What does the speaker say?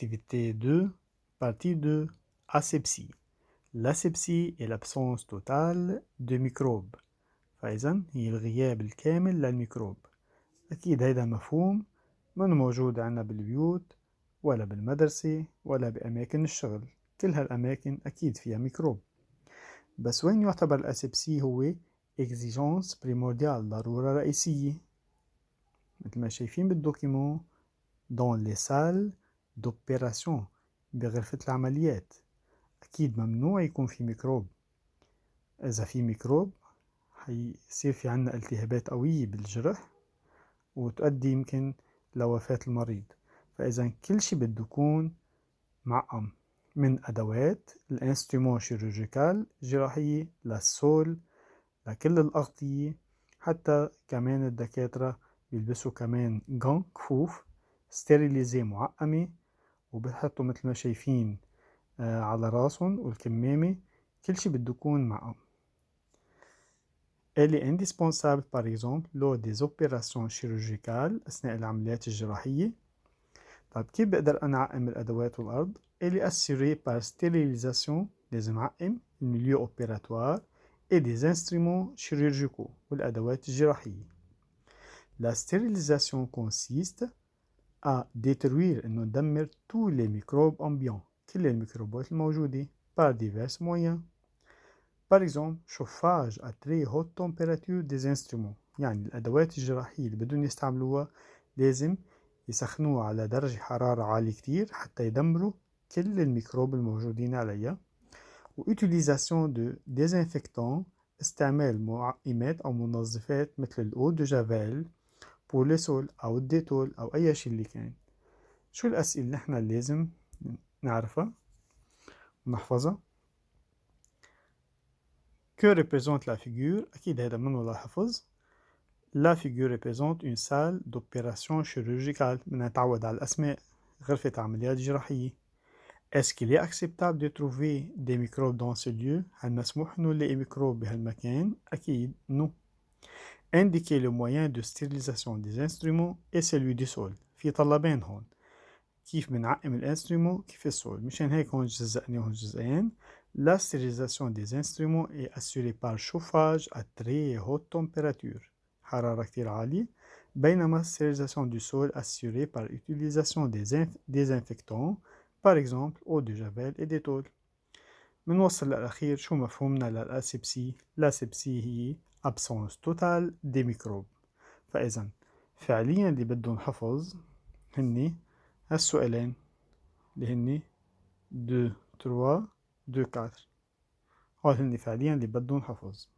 Activité 2, partie 2, asepsie. L'asepsie est l'absence totale de ميكروب، فإذا هي الغياب الكامل للميكروب. أكيد هيدا مفهوم منه موجود عنا بالبيوت ولا بالمدرسة ولا بأماكن الشغل، كل هالأماكن أكيد فيها ميكروب. بس وين يعتبر الأسبسي هو exigence primordiale، ضرورة رئيسية، مثل ما شايفين بالدوكيمون dans les salles d'opération، بغرفة العمليات. أكيد ممنوع يكون في ميكروب. إذا في ميكروب هيصير في عنا التهابات قوية بالجرح وتؤدي يمكن لوفاة المريض. فإذا كل شي بده يكون معقم، من أدوات الانسترومون شيروجيكال جراحية للسول لكل الأغطية، حتى كمان الدكاترة بيلبسوا كمان غان كفوف ستيريليزي معقمة وبيحطوا مثل ما شايفين على راسهم والكمامة. كل شي بده يكون معقم. Elle est indispensable par exemple lors des opérations chirurgicales أثناء العمليات الجراحية. طيب كيف بقدر أنا أعقم الأدوات والأرض؟ Elle est assurée par stérilisation، لازم أعقم الميليو opératoire et des instruments chirurgicaux والأدوات الجراحية. La stérilisation consiste à détruire إنه ندمر tous les microbes ambiants، كل الميكروبات الموجودة par divers moyens. Par exemple chauffage à très haute température des instruments، يعني الأدوات الجراحية اللي بدهم يستعملوها لازم يسخنوها على درجة حرارة عالية كتير حتى يدمروا كل الميكروب الموجودين عليها. و utilisation de désinfectants، استعمال معقمات أو منظفات مثل الأو دو جافيل pour les sols أو الديتول أو أي شيء اللي كان. شو الأسئلة اللي نحن لازم نعرفها ونحفظها؟ Que représente la figure؟ أكيد هذا منه لحفظ. La figure représente une salle d'opération chirurgicale، بدنا نتعود على الأسماء، غرفة عمليات جراحية. Est-ce qu'il est acceptable de trouver des microbes dans ce lieu؟ هل مسموح إنه نلاقي ميكروب بهالمكان؟ أكيد non. Indiquer le moyen de stérilisation des instruments et celui du sol. في طلبين هون، كيف بنعقم الانسترومون كيف السول، مشان هيك هون جزأناهم جزئين. La stérilisation des instruments est assurée par chauffage à très haute température، حرارة كتير عالية، بينما stérilisation du sol assurée par utilisation des désinfectants par exemple eau de javel et détol. منوصل للأخير شو مفهومنا للأسبسي؟ الأسبسي هي absence totale des microbes. فإذا فعليا اللي بدهم حفظ هني هالسؤالين اللي هني 2 3 2 4، هول هني فعليا اللي بدهم حفظ.